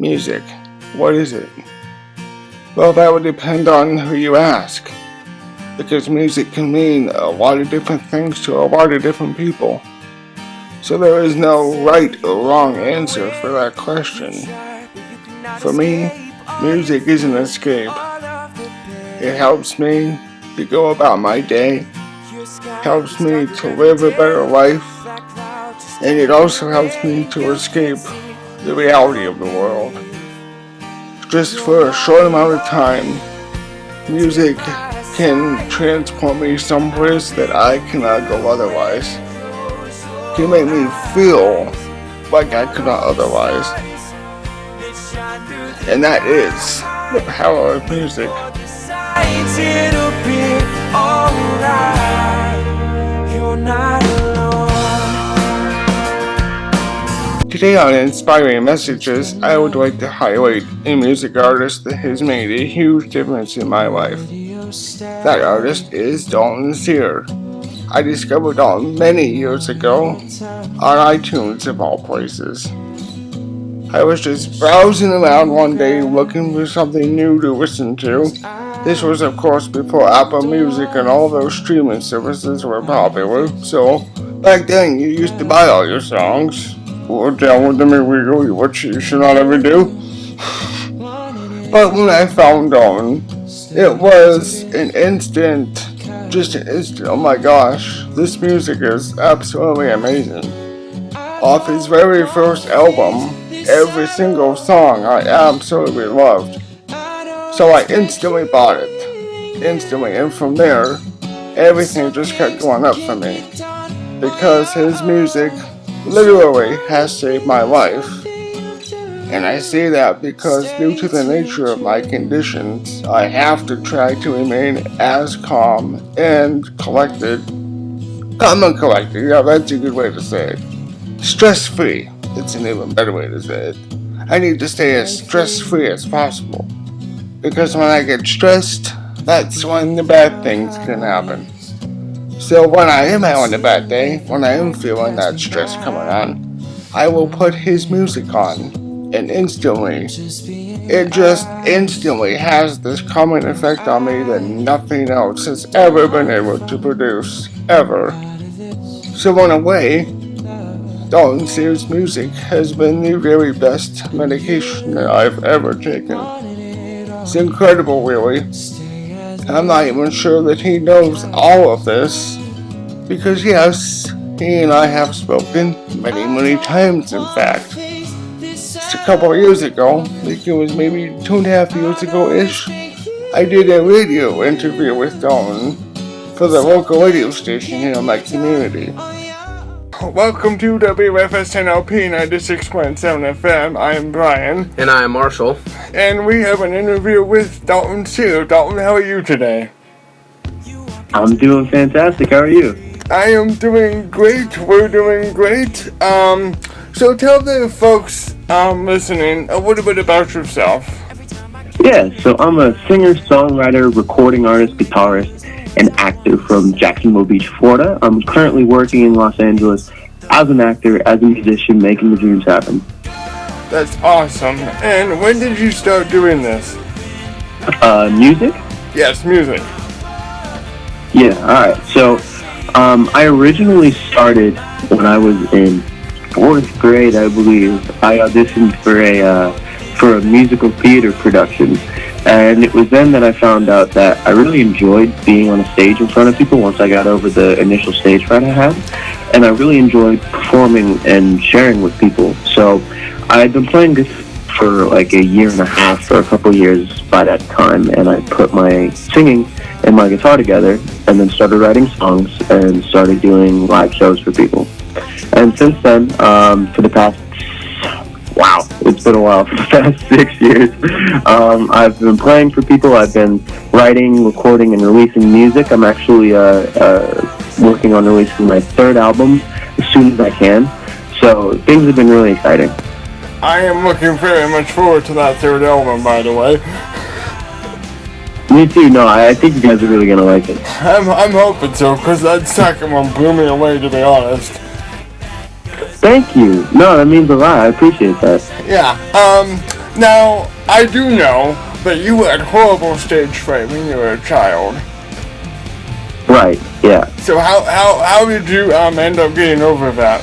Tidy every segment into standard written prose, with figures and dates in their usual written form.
Music. What is it? Well, that would depend on who you ask, because music can mean a lot of different things to a lot of different people. So there is no right or wrong answer for that question. For me, music is an escape. It helps me to go about my day, helps me to live a better life, and it also helps me to escape the reality of the world. Just for a short amount of time, music can transport me someplace that I cannot go otherwise. It can make me feel like I could not otherwise. And that is the power of music. It'll be alright. You're not alone. Today on Inspiring Messages, I would like to highlight a music artist that has made a huge difference in my life. That artist is Dalton Cyr. I discovered Dalton many years ago on iTunes of all places. I was just browsing around one day looking for something new to listen to. This was of course before Apple Music and all those streaming services were popular, so back then you used to buy all your songs or download them illegally, which you should not ever do. But when I found Dalton, it was an instant, oh my gosh, this music is absolutely amazing. Off his very first album, every single song I absolutely loved. So I instantly bought it. And from there, everything just kept going up for me. Because his music literally has saved my life. And I say that because due to the nature of my conditions, I have to try to remain as calm and collected. Calm and collected, yeah, that's a good way to say it. Stress-free, it's an even better way to say it. I need to stay as stress-free as possible. Because when I get stressed, that's when the bad things can happen. So when I am having a bad day, when I am feeling that stress coming on, I will put his music on, and it just instantly has this calming effect on me that nothing else has ever been able to produce, ever. So in a way, Dalton Cyr's music has been the very best medication that I've ever taken. It's incredible, really. And I'm not even sure that he knows all of this, because yes, he and I have spoken many times, in fact. Just a couple of years ago, I think it was maybe 2.5 years ago-ish, I did a radio interview with Dalton for the local radio station here in my community. Welcome to WFSNLP 96.7 FM. I am Bryan. And I am Marshall. And we have an interview with Dalton Cyr. Dalton, how are you today? I'm doing fantastic. How are you? I am doing great. We're doing great. So tell the folks listening a little bit about yourself. Yeah, so I'm a singer, songwriter, recording artist, guitarist, and actor from Jacksonville Beach, Florida. I'm currently working in Los Angeles as an actor, as a musician, making the dreams happen. That's awesome. And when did you start doing this? Music? Yes, music. Yeah, alright. So, I originally started when I was in 4th grade, I believe. I auditioned for a musical theater production. And it was then that I found out that I really enjoyed being on a stage in front of people once I got over the initial stage fright I had. And I really enjoyed performing and sharing with people. So I'd been playing this for like 1.5 years or a couple years by that time. And I put my singing and my guitar together and then started writing songs and started doing live shows for people. And since then, for the past it's been a while, for the past 6 years. I've been playing for people. I've been writing, recording, and releasing music. I'm actually working on releasing my 3rd album as soon as I can. So things have been really exciting. I am looking very much forward to that 3rd album, by the way. Me too. No, I think you guys are really going to like it. I'm hoping so, because that 2nd one blew me away, to be honest. Thank you. No, that means a lot. I appreciate that. Yeah. Now, I do know that you had horrible stage fright when you were a child. Right, yeah. So how did you end up getting over that?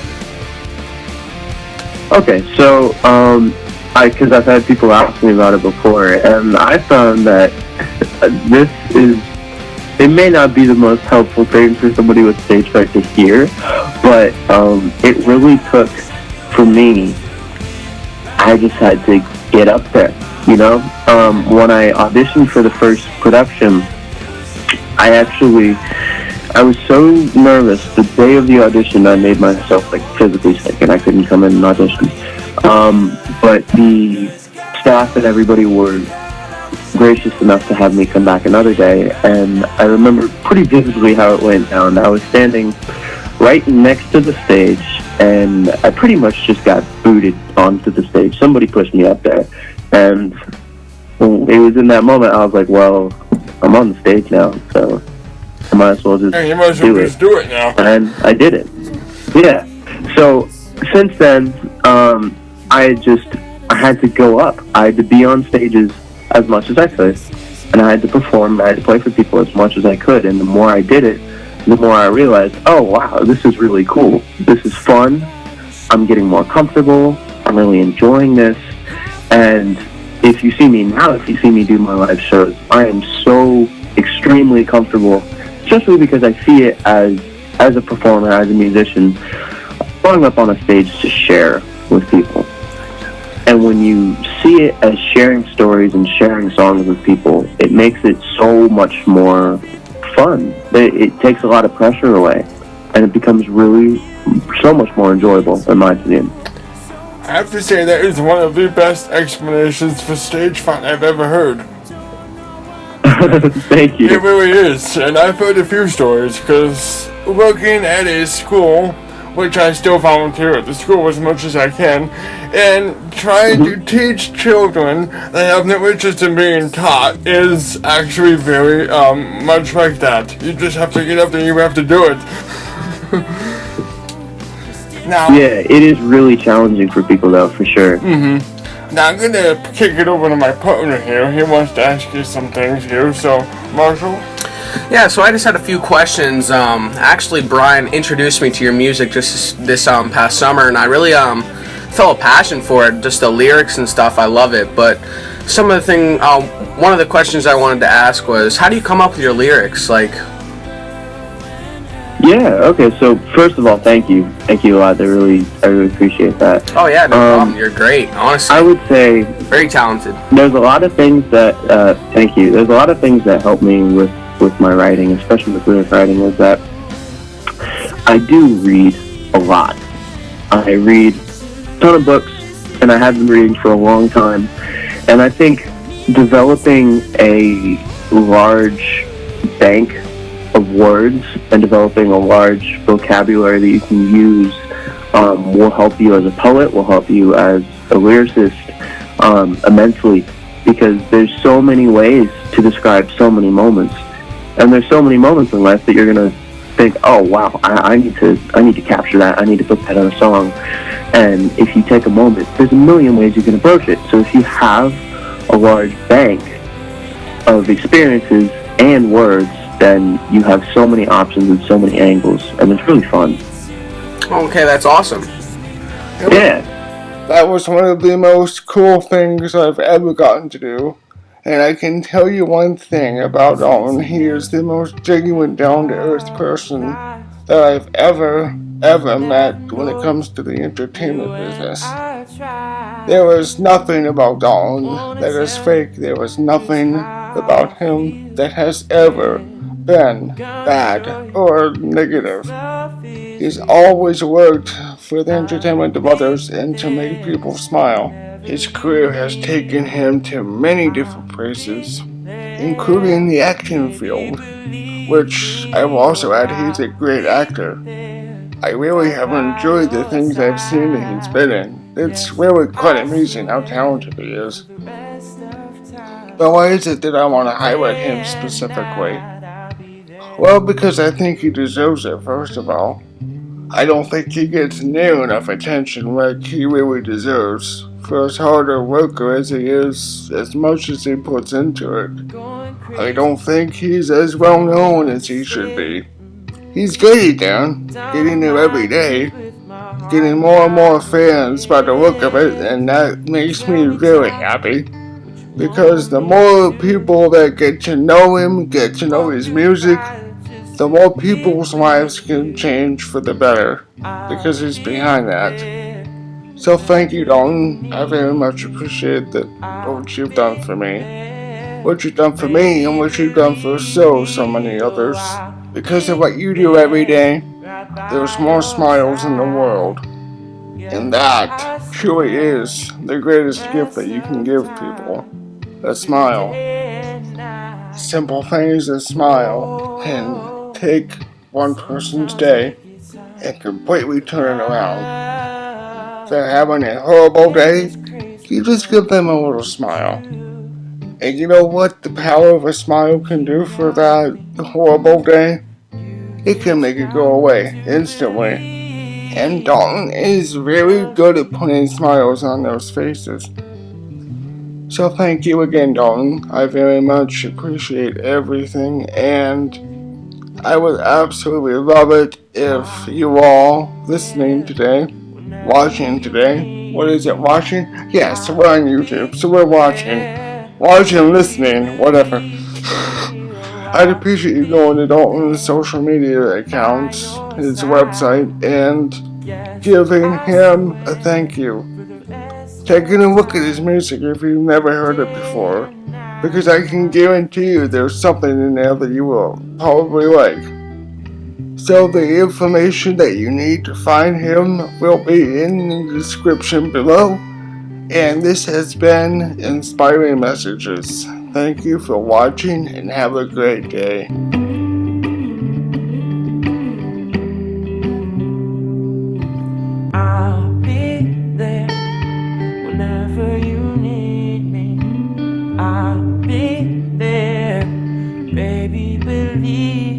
Okay, so, because I've had people ask me about it before, and I found that it may not be the most helpful thing for somebody with stage fright to hear, but it really took, for me, I just had to get up there, you know? When I auditioned for the first production, I was so nervous. The day of the audition, I made myself like physically sick, and I couldn't come in and audition. But the staff and everybody were gracious enough to have me come back another day, and I remember pretty vividly how it went down. I was standing right next to the stage, and I pretty much just got booted onto the stage. Somebody pushed me up there, and it was in that moment I was like, well, I'm on the stage now, so I might as well just do it now. And I did it. Yeah. So since then, I had to go up. I had to be on stages as much as I could, and I had to perform. I had to play for people as much as I could. And the more I did it, the more I realized, oh wow, this is really cool. This is fun. I'm getting more comfortable. I'm really enjoying this. And if you see me now, if you see me do my live shows, I am so extremely comfortable, especially because I see it as a performer, as a musician, going up on a stage to share with people. And when you see it as sharing stories and sharing songs with people, it makes it so much more fun. It takes a lot of pressure away, and it becomes really so much more enjoyable, in my opinion. I have to say that is one of the best explanations for stage fright I've ever heard. Thank you. It really is, and I've heard a few stories, because working at a school, which I still volunteer at the school as much as I can, and trying to teach children that have no interest in being taught is actually very much like that. You just have to get up there and you have to do it. Now, yeah, it is really challenging for people though, for sure. Now I'm gonna kick it over to my partner here. He wants to ask you some things here, so Marshall? Yeah, so I just had a few questions. Actually, Bryan introduced me to your music just this past summer, and I really felt a passion for it. Just the lyrics and stuff, I love it. But some of the one of the questions I wanted to ask was, how do you come up with your lyrics? Like, yeah, okay, so first of all, thank you a lot. I really appreciate that. oh yeah, no problem. You're great, honestly. I would say Very talented. there's a lot of things that thank you. There's a lot of things that help me with my writing, especially with lyric writing, is that I do read a lot. I read a ton of books, and I have been reading for a long time. And I think developing a large bank of words and developing a large vocabulary that you can use will help you as a poet, will help you as a lyricist immensely, because there's so many ways to describe so many moments. And there's so many moments in life that you're gonna think, oh wow, I need to capture that. I need to put that on a song. And if you take a moment, there's a million ways you can approach it. So if you have a large bank of experiences and words, then you have so many options and so many angles, and it's really fun. Okay, that's awesome. Yeah. That was one of the most cool things I've ever gotten to do. And I can tell you one thing about Dalton. He is the most genuine, down-to-earth person that I've ever met when it comes to the entertainment business. There was nothing about Dalton that is fake. There was nothing about him that has ever been bad or negative. He's always worked for the entertainment of others and to make people smile. His career has taken him to many different places, including the acting field, which I will also add he's a great actor. I really have enjoyed the things I've seen that he's been in. It's really quite amazing how talented he is. But why is it that I want to highlight him specifically? Well, because I think he deserves it, first of all. I don't think he gets near enough attention like he really deserves for as hard a worker as he is, as much as he puts into it. I don't think he's as well known as he should be. He's getting there, getting there every day, getting more and more fans by the look of it, and that makes me really happy. Because the more people that get to know him, get to know his music, the more people's lives can change for the better, because he's behind that. So thank you, Dalton. I very much appreciate what you've done for me. What you've done for me and what you've done for so many others. Because of what you do every day, there's more smiles in the world. And that truly is the greatest gift that you can give people. A smile. Simple things, a smile can take one person's day and completely turn it around. If they're having a horrible day, you just give them a little smile. And you know what the power of a smile can do for that horrible day? It can make it go away instantly. And Dalton is very good at putting smiles on those faces. So thank you again, Dalton. I very much appreciate everything, and I would absolutely love it if you all listening today, watching today, what is it, watching? Yes, we're on YouTube, so we're watching, listening, whatever. I'd appreciate you going to Dalton's social media accounts, his website, and giving him a thank you. Taking a look at his music if you've never heard it before, because I can guarantee you there's something in there that you will probably like. So the information that you need to find him will be in the description below, and this has been Inspiring Messages. Thank you for watching and have a great day. I'll be there whenever you need me. I'll be there, baby, believe.